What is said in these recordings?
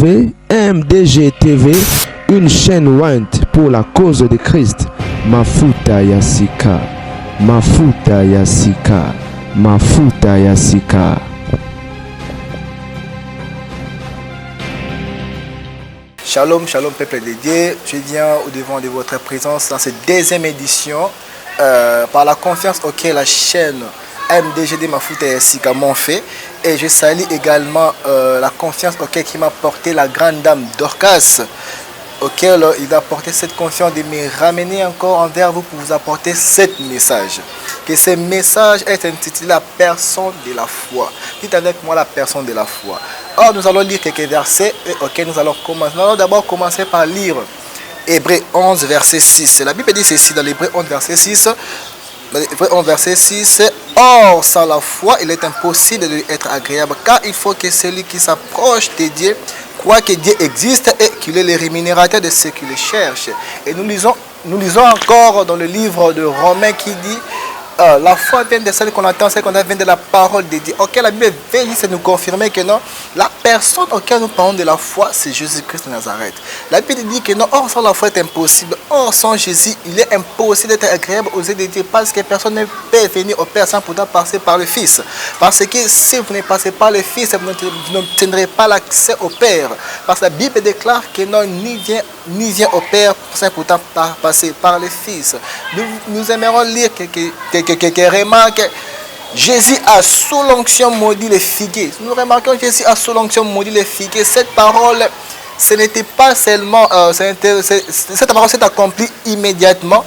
MDG TV, une chaîne Wint pour la cause de Christ. Mafuta Yasika, Mafuta Yasika, Mafuta Yasika. Shalom, shalom peuple de Dieu. Je viens au devant de votre présence dans cette deuxième édition par la confiance auquel la chaîne MDGD Mafuta Yasika m'ont fait. Et je salue également la confiance auquel qui m'a porté la grande dame Dorcas, auquel il a porté cette confiance de me ramener encore envers vous pour vous apporter ce message. Que ce message est intitulé La personne de la foi. Dites avec moi la personne de la foi. Or, nous allons lire quelques versets auxquels nous allons commencer. Nous allons d'abord commencer par lire Hébreux 11, verset 6. La Bible dit ceci dans l'Hébreux 11, verset 6. Hébreux 11, verset 6. Or, sans la foi, il est impossible de lui être agréable, car il faut que celui qui s'approche de Dieu croit que Dieu existe et qu'il est le rémunérateur de ceux qui le cherchent. Et nous lisons encore dans le livre de Romains qui dit la foi vient de celle qu'on entend, celle qu'on a vient de la parole de Dieu. Ok, la Bible vient juste nous confirmer que non, la personne auquel nous parlons de la foi, c'est Jésus-Christ de Nazareth. La Bible dit que non, or sans la foi est impossible. Or sans Jésus, il est impossible d'être agréable aux yeux de Dieu parce que personne ne peut venir au Père sans pourtant passer par le Fils. Parce que si vous ne passez pas le Fils, vous n'obtiendrez pas l'accès au Père. Parce que la Bible déclare que non, ni vient au Père sans pourtant passer par le Fils. Nous aimerions lire quelques remarques. Jésus a sous l'onction maudit les figuiers. Nous remarquons que Jésus a sous l'onction maudit les figuiers. Cette parole, ce n'était pas seulement, cette parole s'est accomplie immédiatement.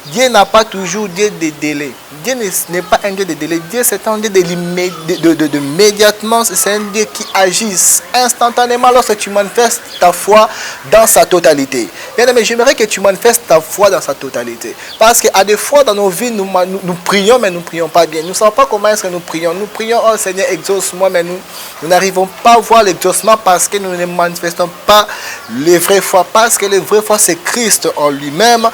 Dieu n'a pas toujours Dieu de délai. Dieu n'est pas un Dieu de délai. Dieu c'est un Dieu de immédiatement. C'est un Dieu qui agit instantanément lorsque tu manifestes ta foi dans sa totalité. Bien aimé, j'aimerais que tu manifestes ta foi dans sa totalité. Parce qu'à des fois dans nos vies, nous prions, mais nous ne prions pas bien. Nous ne savons pas comment est-ce que nous prions. Nous prions, oh Seigneur, exauce-moi, mais nous n'arrivons pas à voir l'exaucement parce que nous ne manifestons pas les vraies foi. Parce que les vraies foi, c'est Christ en lui-même.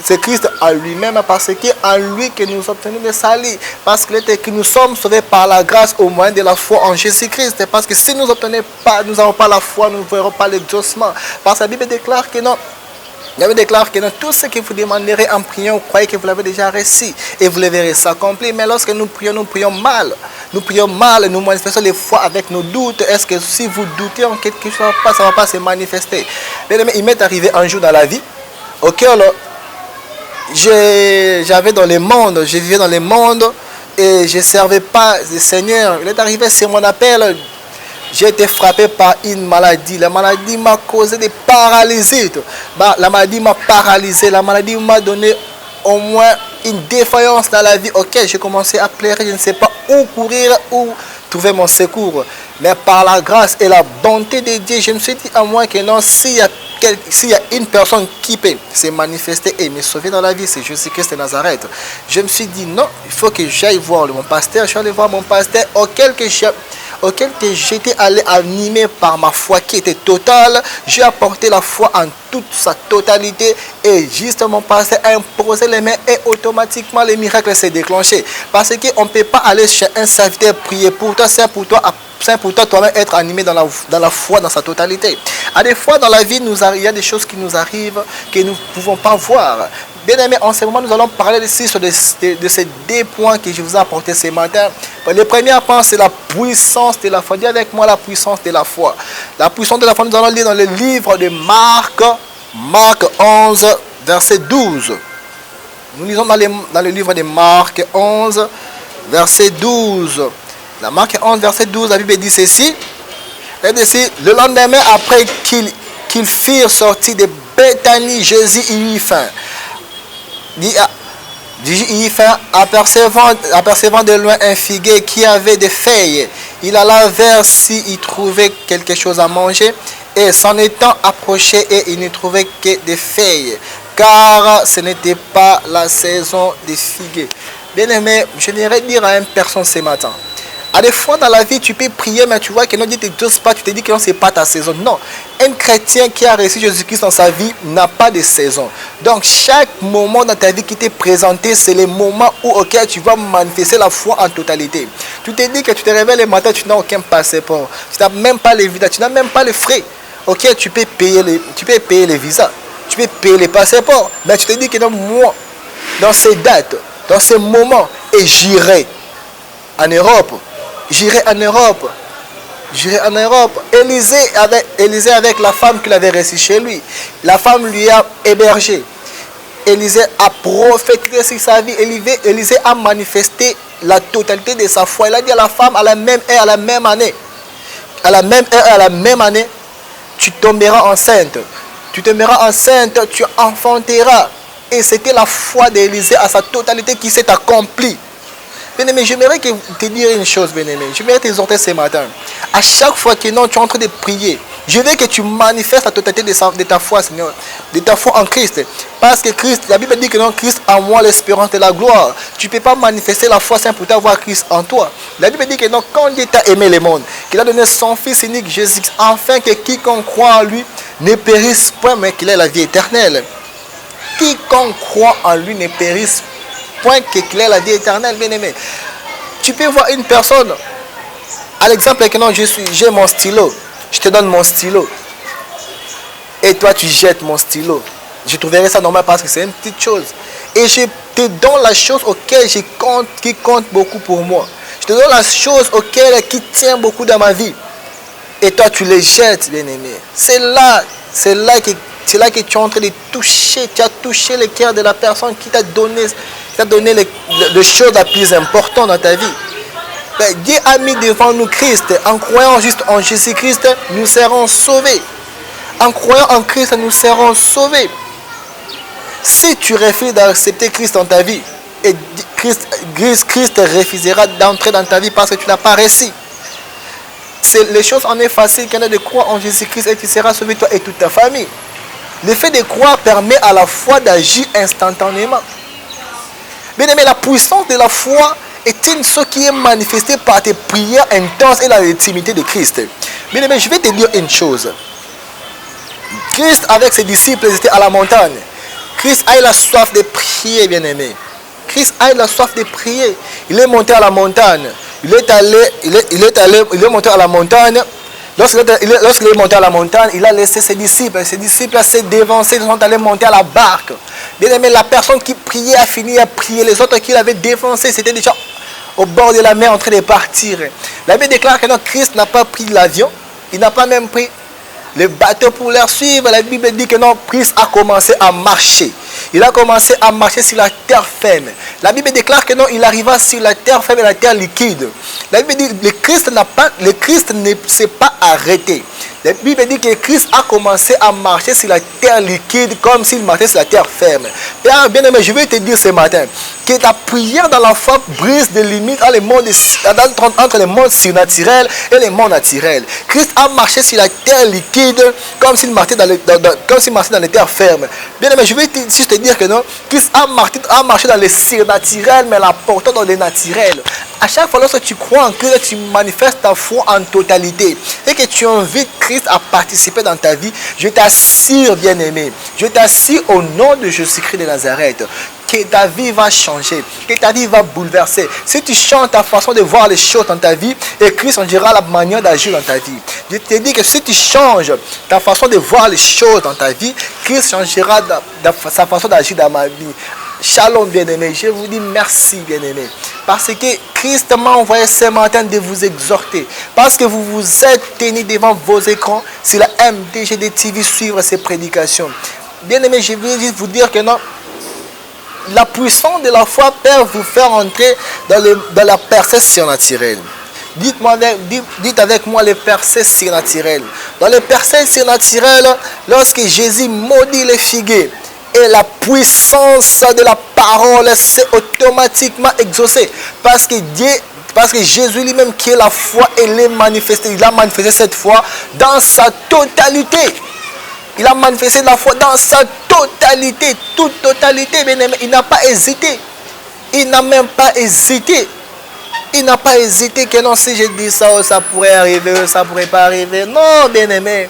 C'est Christ en lui-même parce qu'en lui que nous obtenons le salut. Parce que nous sommes sauvés par la grâce au moyen de la foi en Jésus-Christ. Parce que si nous n'avons pas la foi, nous ne verrons pas l'exaucement. Parce que la Bible déclare que non. La Bible déclare que non, tout ce que vous demanderez en priant, vous croyez que vous l'avez déjà reçu et vous le verrez s'accomplir. Mais lorsque nous prions mal. Nous prions mal, nous manifestons les foi avec nos doutes. Est-ce que si vous doutez en quelque chose, ça ne va pas se manifester? Mais il m'est arrivé un jour dans la vie auquel j'avais dans le monde, je vivais dans le monde et je ne servais pas le Seigneur. Il est arrivé sur mon appel, j'ai été frappé par une maladie. La maladie m'a causé des paralysies. La maladie m'a paralysé, la maladie m'a donné au moins une défaillance dans la vie. Ok, j'ai commencé à pleurer, je ne sais pas où courir, où trouver mon secours. Mais par la grâce et la bonté de Dieu, je me suis dit à moi que non, s'il y a une personne qui peut se manifester et me sauver dans la vie, c'est Jésus-Christ de Nazareth. Je me suis dit non, il faut que j'aille voir mon pasteur. Je suis allé voir mon pasteur auquel j'étais allé animer par ma foi qui était totale. J'ai apporté la foi en toute sa totalité et juste mon pasteur a imposé les mains et automatiquement le miracle s'est déclenché. Parce qu'on ne peut pas aller chez un serviteur prier pour toi, c'est pour toi toi-même être animé dans la foi dans sa totalité. À des fois dans la vie, il y a des choses qui nous arrivent que nous ne pouvons pas voir. Bien aimé, en ce moment, nous allons parler de ces deux points que je vous ai apportés ce matin. Le premier point, c'est la puissance de la foi. Dis avec moi la puissance de la foi. La puissance de la foi, nous allons lire dans le livre de Marc 11, verset 12. Nous lisons dans le livre de Marc 11, verset 12. La Marc 11, verset 12, la Bible dit ceci. Elle dit ceci, le lendemain, après qu'ils firent sortir de Béthanie, Jésus y eut faim. Apercevant de loin un figuier qui avait des feuilles, il alla vers s'il trouvait quelque chose à manger, et s'en étant approché, et il ne trouvait que des feuilles, car ce n'était pas la saison des figuiers. Bien aimé, je viendrai dire à une personne ce matin, À des fois dans la vie, tu peux prier, mais tu vois que non, Dieu ne t'exauce pas, tu te dis que non, ce n'est pas ta saison. Non, un chrétien qui a reçu Jésus-Christ dans sa vie n'a pas de saison. Donc, chaque moment dans ta vie qui t'est présenté, c'est le moment auquel tu vas manifester la foi en totalité. Tu te dis que tu te réveilles le matin, tu n'as aucun passeport, tu n'as même pas les visas, tu n'as même pas les frais. Ok, tu peux payer les visas, tu peux payer les passeports, mais tu te dis que non, moi, dans ces dates, dans ces moments, et j'irai en Europe. J'irai en Europe. J'irai en Europe. Élisée avec la femme qu'il avait reçue chez lui. La femme lui a hébergé. Élisée a prophétisé sur sa vie. Élisée a manifesté la totalité de sa foi. Il a dit à la femme, à la même heure, à la même année. À la même heure, à la même année, tu tomberas enceinte. Tu tomberas enceinte, tu enfanteras. Et c'était la foi d'Élisée à sa totalité qui s'est accomplie. Bien-aimé, j'aimerais te dire une chose, bien-aimé. Je vais t'exhorter ce matin. À chaque fois que non, tu es en train de prier, je veux que tu manifestes la totalité de ta foi, Seigneur, de ta foi en Christ. Parce que Christ, la Bible dit que non, Christ en moi l'espérance de la gloire. Tu ne peux pas manifester la foi sans pour avoir Christ en toi. La Bible dit que non, quand Dieu t'a aimé le monde, qu'il a donné son Fils unique Jésus, afin que quiconque croit en lui ne périsse point, mais qu'il ait la vie éternelle. Quiconque croit en lui ne périsse point qu'il ait la vie éternelle, bien-aimé. Tu peux voir une personne, à l'exemple que non, j'ai mon stylo, je te donne mon stylo, et toi tu jettes mon stylo. Je trouverais ça normal parce que c'est une petite chose. Et je te donne la chose auquel qui compte beaucoup pour moi. Je te donne la chose qui tient beaucoup dans ma vie. Et toi tu les jettes, bien-aimé. C'est là que tu es en train de toucher, tu as touché le cœur de la personne qui t'a donné les choses les plus importantes dans ta vie. Ben, Dieu a mis devant nous Christ. En croyant juste en Jésus-Christ, nous serons sauvés. En croyant en Christ, nous serons sauvés. Si tu refuses d'accepter Christ dans ta vie, et Christ refusera d'entrer dans ta vie parce que tu n'as pas réussi. Les choses en est facile qu'il y en a de croire en Jésus-Christ et tu seras sauvé, toi et toute ta famille. Le fait de croire permet à la foi d'agir instantanément. Bien aimé, la puissance de la foi est une chose qui est manifestée par tes prières intenses et la intimité de Christ. Bien aimé, je vais te dire une chose. Christ avec ses disciples étaient à la montagne. Christ a eu la soif de prier, bien aimé. Christ a eu la soif de prier. Il est monté à la montagne. Il est monté à la montagne. Lorsqu'il est monté à la montagne, il a laissé ses disciples. Ses disciples s'est dévancés, ils sont allés monter à la barque. Bien aimé, la personne qui priait a fini à prier. Les autres qui l'avaient dévancé, c'était déjà au bord de la mer en train de partir. La Bible déclare que non, Christ n'a pas pris l'avion. Il n'a pas même pris le bateau pour leur suivre. La Bible dit que non, Christ a commencé à marcher. Il a commencé à marcher sur la terre ferme. La Bible déclare que non, il arriva sur la terre ferme et la terre liquide. La Bible dit que le Christ ne s'est pas arrêté. La Bible dit que Christ a commencé à marcher sur la terre liquide comme s'il marchait sur la terre ferme. Bien aimé, je vais te dire ce matin que ta prière dans la foi brise des limites entre le monde surnaturel et le monde naturel. Christ a marché sur la terre liquide comme s'il marchait dans les terres fermes. Bien aimé, je vais juste te dire que non, Christ a marché dans le surnaturel, mais l'apportant dans le naturel. À chaque fois lorsque tu crois en Christ, tu manifestes ta foi en totalité et que tu invites Christ à participer dans ta vie, je t'assure, bien-aimé, je t'assure au nom de Jésus-Christ de Nazareth, que ta vie va changer, que ta vie va bouleverser. Si tu changes ta façon de voir les choses dans ta vie, et Christ changera la manière d'agir dans ta vie. Je te dis que si tu changes ta façon de voir les choses dans ta vie, Christ changera sa façon d'agir dans ma vie. Shalom, bien-aimé. Je vous dis merci, bien-aimé. Parce que Christ m'a envoyé ce matin de vous exhorter. Parce que vous vous êtes tenus devant vos écrans sur la MDGD TV suivre ces prédications. Bien-aimé, je veux juste vous dire que non, la puissance de la foi peut vous faire entrer dans la percée surnaturelle. Dites avec moi les percées surnaturelles. Dans les percées surnaturelles, lorsque Jésus maudit les figuiers, et la puissance de la parole s'est automatiquement exaucée. Parce que Jésus lui-même qui est la foi, il a manifesté cette foi dans sa totalité. Il a manifesté la foi dans sa totalité, toute totalité, bien aimé. Il n'a pas hésité. Il n'a même pas hésité. Il n'a pas hésité que non, si je dis ça, ça pourrait arriver, ça pourrait pas arriver. Non, bien-aimé.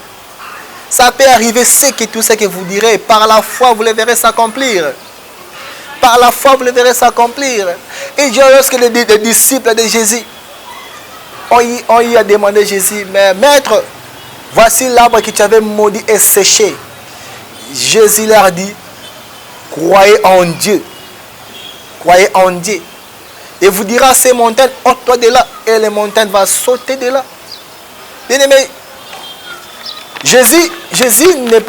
Ça peut arriver, c'est que tout ce que vous direz, par la foi, vous le verrez s'accomplir. Par la foi, vous le verrez s'accomplir. Et lorsque les disciples de Jésus on y a demandé à Jésus, mais maître, voici l'arbre que tu avais maudit et séché. Jésus leur dit, croyez en Dieu. Croyez en Dieu. Et vous dira à ces montagnes, ôte-toi de là. Et les montagnes vont sauter de là. Bien aimé, Jésus ne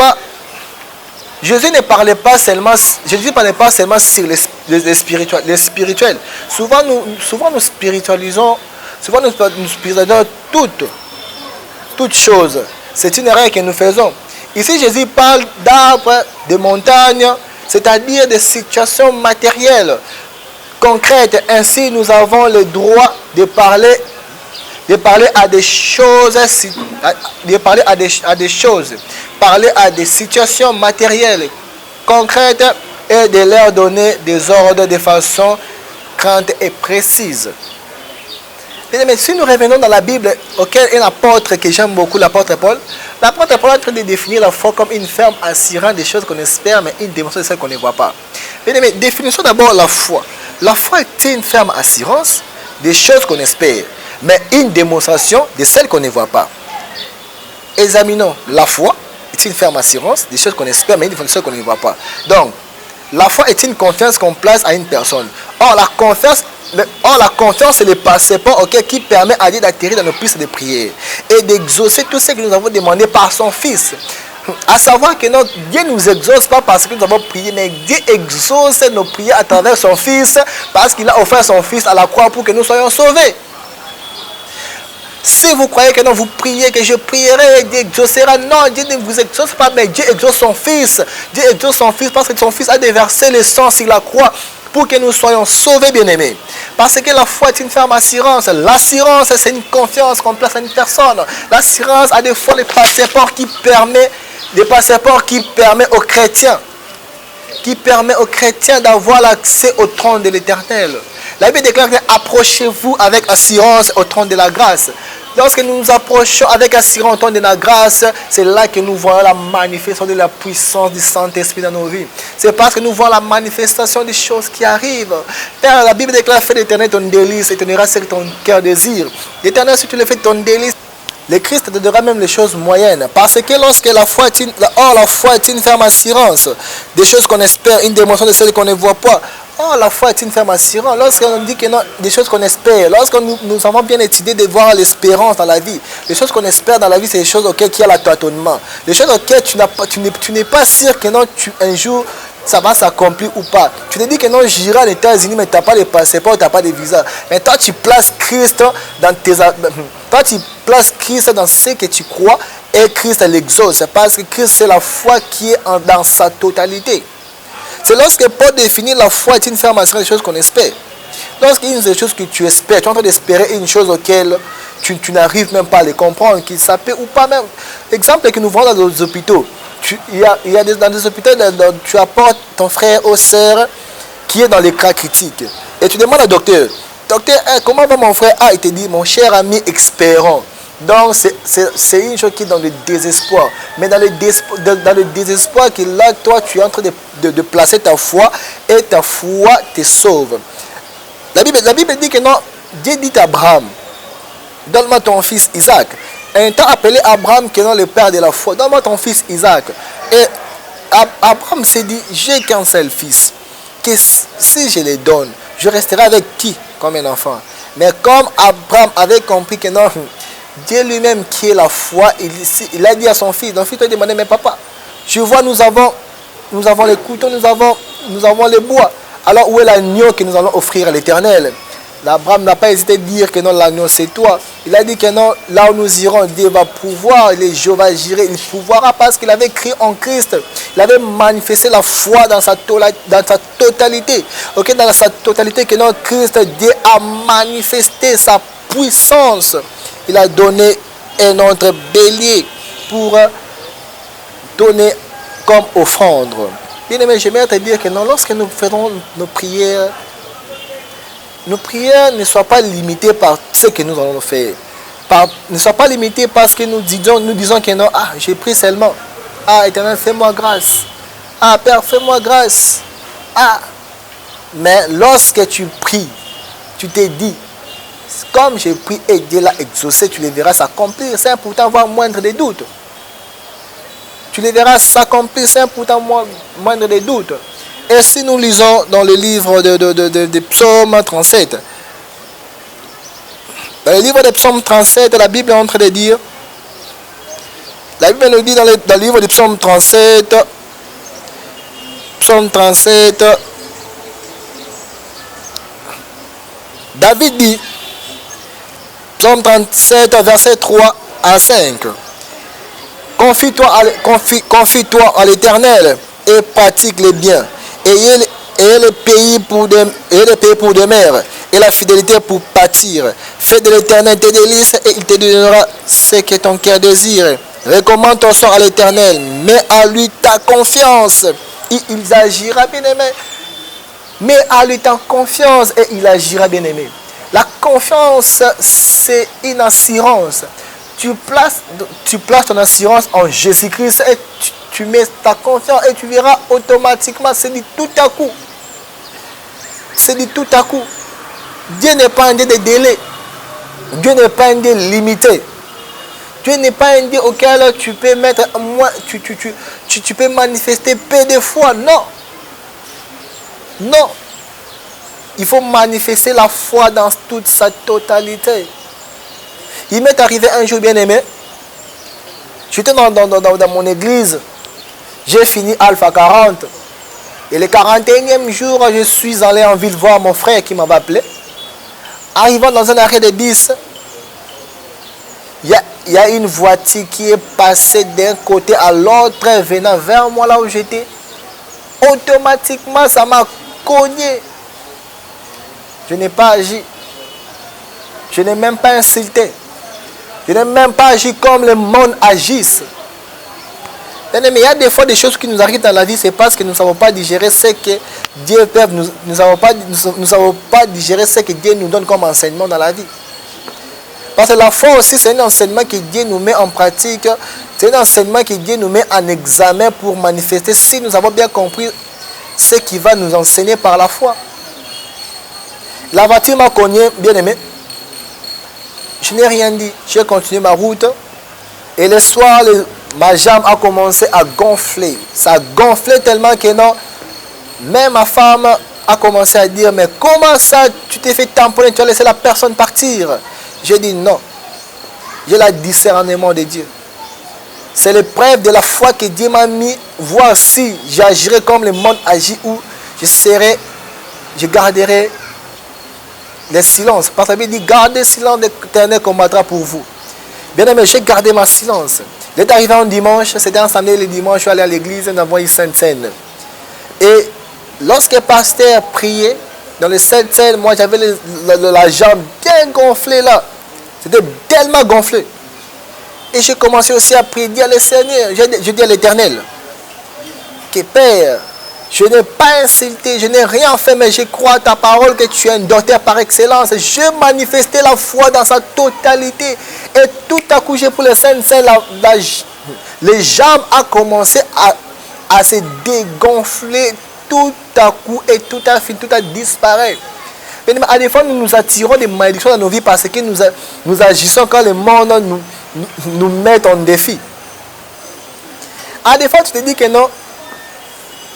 parlait pas seulement sur les spirituels. Souvent nous spiritualisons toutes choses. C'est une erreur que nous faisons. Ici, Jésus parle d'arbres, de montagnes, c'est-à-dire de situations matérielles, concrètes. Ainsi, nous avons le droit de parler à des choses, parler à des situations matérielles, concrètes, et de leur donner des ordres de façon grande et précise. Mais si nous revenons dans la Bible, auquel un apôtre que j'aime beaucoup, l'apôtre Paul est en train de définir la foi comme une ferme assurance des choses qu'on espère, mais une démonstration de celles qu'on ne voit pas. Mais définissons d'abord la foi. La foi est une ferme assurance des choses qu'on espère, mais une démonstration de celles qu'on ne voit pas. Examinons. La foi est une ferme assurance des choses qu'on espère, mais une démonstration qu'on ne voit pas. Donc, la foi est une confiance qu'on place à une personne. Or, la confiance, c'est le passeport qui permet à Dieu d'atterrir dans nos pistes de prière et d'exaucer tout ce que nous avons demandé par son Fils. À savoir que Dieu ne nous exauce pas parce que nous avons prié, mais Dieu exauce nos prières à travers son Fils, parce qu'il a offert son Fils à la croix pour que nous soyons sauvés. Si vous croyez que non, vous priez, que je prierai, Dieu exaucera. Non, Dieu ne vous exauce pas, mais Dieu exauce son Fils. Dieu exauce son Fils parce que son Fils a déversé le sang sur la croix pour que nous soyons sauvés, bien-aimés. Parce que la foi est une ferme assurance. L'assurance, c'est une confiance qu'on place à une personne. L'assurance a des fois les passeports qui permet aux chrétiens, d'avoir l'accès au trône de l'Éternel. La Bible déclare que approchez-vous avec assurance au trône de la grâce. Lorsque nous nous approchons avec assurance au trône de la grâce, c'est là que nous voyons la manifestation de la puissance du Saint-Esprit dans nos vies. C'est parce que nous voyons la manifestation des choses qui arrivent. Père, la Bible déclare, fais l'Éternel ton délice et tu donneras ce que ton cœur désire. L'Éternel, si tu le fais ton délice, le Christ te donnera même les choses moyennes. Parce que lorsque la foi est une ferme assurance des choses qu'on espère, une démonstration de celles qu'on ne voit pas. Oh, la foi est une ferme assurance. Lorsqu'on dit que non, des choses qu'on espère, lorsque nous avons bien étudié de voir l'espérance dans la vie, les choses qu'on espère dans la vie, c'est les choses auxquelles il y a l'attâtonnement. Les choses auxquelles tu n'es pas sûr que non, un jour ça va s'accomplir ou pas. Tu te dis que non, j'irai aux États-Unis, mais tu n'as pas de passeport, tu n'as pas de visa. Mais toi, tu places Christ dans ce que tu crois et Christ l'exauce. Parce que Christ, c'est la foi qui est dans sa totalité. C'est lorsque Paul définit la foi est une ferme assurance des choses qu'on espère. Lorsqu'il y a des choses que tu espères, tu es en train d'espérer une chose auquel tu n'arrives même pas à les comprendre, qu'il s'appelle ou pas même. Exemple que nous voyons dans les hôpitaux. Dans des hôpitaux, tu apportes ton frère ou soeur qui est dans les cas critiques. Et tu demandes au docteur, comment va mon frère? Ah, il te dit, mon cher ami, espérons. Donc, c'est une chose qui est dans le désespoir. Mais dans le désespoir, que là, toi, tu es en train de placer ta foi et ta foi te sauve. La Bible dit que non, Dieu dit à Abraham, donne-moi ton fils Isaac. Un temps appelé Abraham, qui est le père de la foi, donne-moi ton fils Isaac. Et Abraham s'est dit, j'ai qu'un seul fils. Que si je le donne, je resterai avec qui comme un enfant? Mais comme Abraham avait compris que non, Dieu lui-même qui est la foi, il a dit à son fils, ton fils lui a demandé, mais papa, je vois nous avons les couteaux, nous avons les bois. Alors où est l'agneau que nous allons offrir à l'Éternel? Abraham n'a pas hésité à dire que non, l'agneau c'est toi. Il a dit que non, là où nous irons, Dieu va pouvoir, Jéhovah Jireh, il pourra parce qu'il avait crié en Christ. Il avait manifesté la foi dans sa totalité. Okay? Dans sa totalité que non, Christ, Dieu a manifesté sa puissance. Il a donné un autre bélier pour donner comme offrande. Bien aimé, j'aimerais te dire que non, lorsque nous faisons nos prières, nos prières ne soient pas limitées par ce que nous allons faire. Ne soient pas limitées parce que nous disons que non, ah, j'ai prié seulement. Ah, Éternel, fais-moi grâce. Ah, Père, fais-moi grâce. Ah, mais lorsque tu pries, tu t'es dit, comme j'ai prié et Dieu l'a exaucé, tu les verras s'accomplir sans pourtant avoir moindre des doutes. Tu les verras s'accomplir sans pourtant moindre des doutes. Et si nous lisons dans le livre de Psaume 37, dans le livre de Psaume 37, la Bible est en train de dire, la Bible nous dit dans le livre de Psaume 37, David dit, Psaume 37, verset 3 à 5, confie-toi à l'Éternel et pratique les biens. Ayez le pays pour demeure et la fidélité pour pâtir. Fais de l'Éternel tes délices et il te donnera ce que ton cœur désire. Recommande ton sort à l'Éternel, mets à lui ta confiance et il agira, bien-aimé. Mets à lui ta confiance et il agira, bien-aimé. La confiance, c'est une assurance. Tu places ton assurance en Jésus-Christ et tu mets ta confiance et tu verras automatiquement, c'est dit tout à coup. C'est dit tout à coup. Dieu n'est pas un Dieu de délai. Dieu n'est pas un Dieu limité. Dieu n'est pas un Dieu auquel tu peux mettre tu peux manifester peu de foi. Non. Non. Il faut manifester la foi dans toute sa totalité. Il m'est arrivé un jour, bien aimé. J'étais dans mon église. J'ai fini Alpha 40. Et le 41e jour, je suis allé en ville voir mon frère qui m'avait appelé. Arrivant dans un arrêt de bus, il y a une voiture qui est passée d'un côté à l'autre, venant vers moi là où j'étais. Automatiquement, ça m'a cogné. Je n'ai pas agi. Je n'ai même pas insulté. Je n'ai même pas agi comme le monde agisse. Mais il y a des fois des choses qui nous arrivent dans la vie, c'est parce que nous ne savons pas digérer ce que Dieu peut. Nous ne savons pas digérer ce que Dieu nous donne comme enseignement dans la vie. Parce que la foi aussi, c'est un enseignement que Dieu nous met en pratique. C'est un enseignement que Dieu nous met en examen pour manifester si nous avons bien compris ce qu'il va nous enseigner par la foi. La voiture m'a cogné, bien aimé. Je n'ai rien dit. J'ai continué ma route. Et le soir, ma jambe a commencé à gonfler. Ça a gonflé tellement que non. Même ma femme a commencé à dire, mais comment ça, tu t'es fait tamponner, tu as laissé la personne partir? J'ai dit non. J'ai le discernement de Dieu. C'est l'épreuve de la foi que Dieu m'a mis, voir si j'agirai comme le monde agit ou je garderai le silence. Parce que la Bible dit, gardez le silence, l'Éternel combattra pour vous. Bien aimé, j'ai gardé ma silence. Il est arrivé un dimanche, c'était un samedi, le dimanche, je suis allé à l'église, nous avons eu Sainte Seine. Et lorsque le pasteur priait, dans le Sainte Seine, moi j'avais la jambe bien gonflée là. C'était tellement gonflé. Et j'ai commencé aussi à prier, dire le Seigneur, je dis à l'Éternel, que Père, je n'ai pas insulté, je n'ai rien fait, mais je crois à ta parole que tu es un docteur par excellence. Je manifestais la foi dans sa totalité. Et tout à coup, j'ai pour le Saint-Saint, les jambes ont commencé à se dégonfler tout à coup et tout a disparu. À des fois, nous nous attirons des malédictions dans nos vies parce que nous agissons quand le monde nous met en défi. À des fois, tu te dis que non,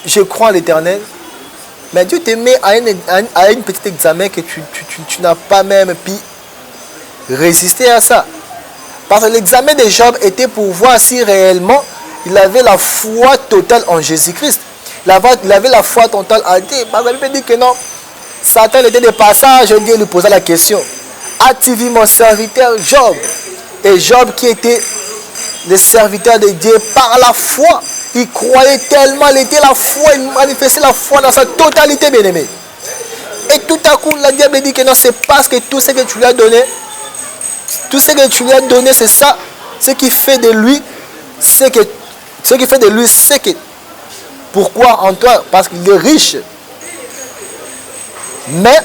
je crois en l'Éternel, mais Dieu te met à un petit examen que tu n'as pas même pu résister à ça. Parce que l'examen de Job était pour voir si réellement il avait la foi totale en Jésus-Christ. Il avait la foi totale en Dieu. Parce que la Bible dit que non, Satan était de passage, Dieu lui posa la question, as-tu vu mon serviteur Job? Et Job qui était le serviteur de Dieu par la foi, il croyait tellement, il était la foi, il manifestait la foi dans sa totalité, bien-aimé. Et tout à coup, la diable dit que non, c'est parce que tout ce que tu lui as donné, c'est ça, ce qui fait de lui, ce que. Pourquoi en toi? Parce qu'il est riche. Mais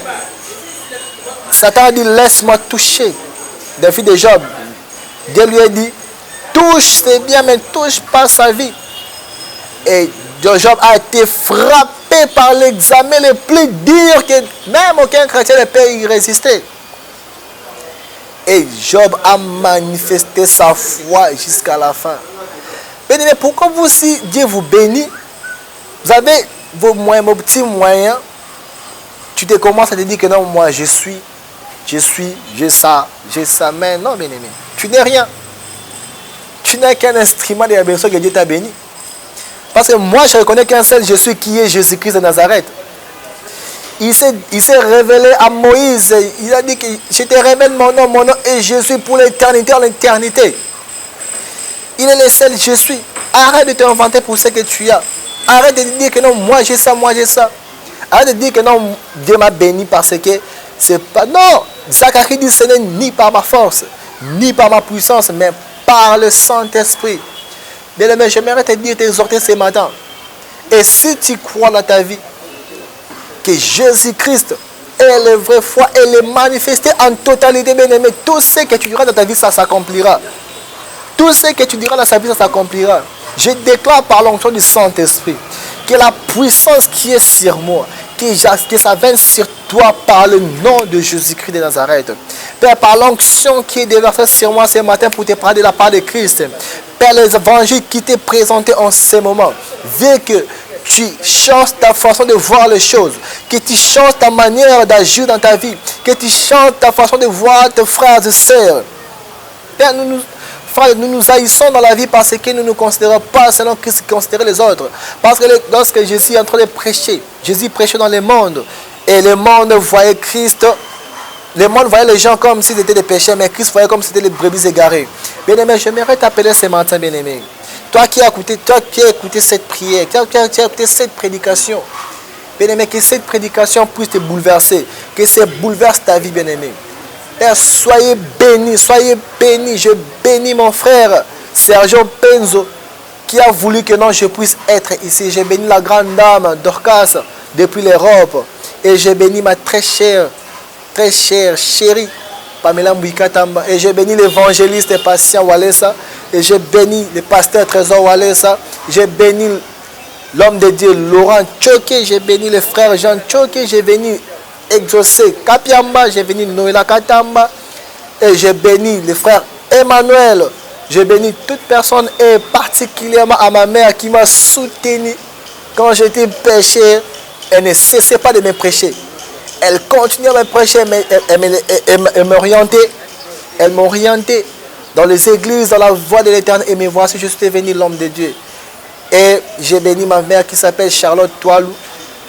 Satan a dit, laisse-moi toucher. Des filles de Job. Dieu lui a dit, touche, c'est bien, mais touche pas sa vie. Et Job a été frappé par l'examen le plus dur que même aucun chrétien ne peut y résister. Et Job a manifesté sa foi jusqu'à la fin. Mais pourquoi vous, si Dieu vous bénit, vous avez vos petits moyens, tu te commences à te dire que non, moi j'ai ça. Mais non, bien aimé, tu n'es rien. Tu n'es qu'un instrument de la bénédiction que Dieu t'a béni. Parce que moi, je reconnais qu'un seul je suis qui est Jésus-Christ de Nazareth. Il s'est révélé à Moïse. Il a dit que je te révèle mon nom est Jésus pour l'éternité en l'éternité. Il est le seul je suis. Arrête de t'inventer pour ce que tu as. Arrête de dire que non, moi j'ai ça. Arrête de dire que non, Dieu m'a béni parce que c'est pas. Non, Zacharie dit ce n'est ni par ma force, ni par ma puissance, mais par le Saint-Esprit. Bien aimé, j'aimerais te dire, t'exhorter ce matin. Et si tu crois dans ta vie que Jésus-Christ est la vraie foi, elle est manifestée en totalité, bien aimé, tout ce que tu diras dans ta vie, ça s'accomplira. Tout ce que tu diras dans sa vie, ça s'accomplira. Je déclare par l'onction du Saint-Esprit que la puissance qui est sur moi, que ça vienne sur toi par le nom de Jésus-Christ de Nazareth. Père, par l'onction qui est déversée sur moi ce matin pour te parler de la part de Christ. Père, les évangiles qui t'est présenté en ce moment, veux que tu changes ta façon de voir les choses, que tu changes ta manière d'agir dans ta vie, que tu changes ta façon de voir tes frères et sœurs. Père, nous nous haïssons dans la vie parce que nous ne nous considérons pas selon Christ qui considère les autres. Parce que lorsque Jésus est en train de prêcher, Jésus prêchait dans le monde, et le monde voyait Christ. Le monde voyait les gens comme s'ils étaient des pécheurs, mais Christ voyait comme si c'était les brebis égarées. Bien-aimé, j'aimerais t'appeler ce matin, bien-aimé. Toi qui as écouté cette prière, qui as écouté cette prédication, bien-aimé, que cette prédication puisse te bouleverser, que ça bouleverse ta vie, bien-aimé. Père, soyez bénis. Je bénis mon frère Sergio Penzo, qui a voulu que non, je puisse être ici. J'ai béni la grande dame Dorcas depuis l'Europe. Et j'ai béni ma très chère chérie Pamela Mbouikatamba. Et j'ai béni l'évangéliste et patient Walesa. Et j'ai béni le pasteur Trésor Walesa. J'ai béni l'homme de Dieu Laurent Tchoké. J'ai béni le frère Jean Tchoké. J'ai béni Exaucé Kapiamba. J'ai béni Noëlla Katamba. Et j'ai béni le frère Emmanuel. J'ai béni toute personne et particulièrement à ma mère qui m'a soutenu quand j'étais pécheur. Elle ne cessait pas de me prêcher. Elle continuait à me prêcher, mais elle m'orientait. Elle m'orientait dans les églises, dans la voie de l'Éternel. Et me voici, je suis devenu l'homme de Dieu. Et j'ai béni ma mère qui s'appelle Charlotte Toalou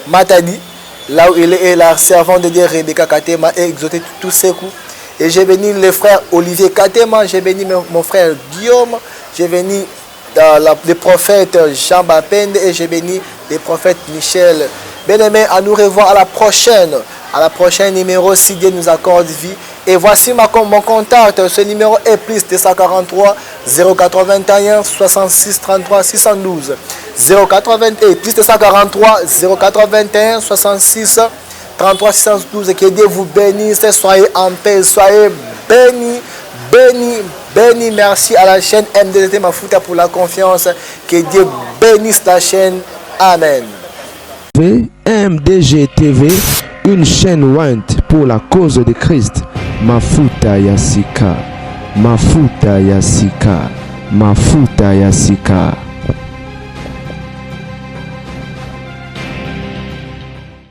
Matadi, là où elle est la servante de Dieu Rebecca Katema, et exaucé tous ses coups. Et j'ai béni le frère Olivier Katema, j'ai béni mon frère Guillaume, j'ai béni le prophète Jean Bapende et j'ai béni le prophète Michel. Bien-aimés, à nous revoir à la prochaine numéro si Dieu nous accorde vie. Et voici mon contact. Ce numéro est plus 243 081 66 33 612 081 plus 243 081 66 33 612. Que Dieu vous bénisse. Soyez en paix. Soyez bénis. Bénis. Merci à la chaîne MDGT Mafuta pour la confiance. Que Dieu bénisse la chaîne. Amen. MDG TV, une chaîne ointe pour la cause de Christ. Mafuta Yasika.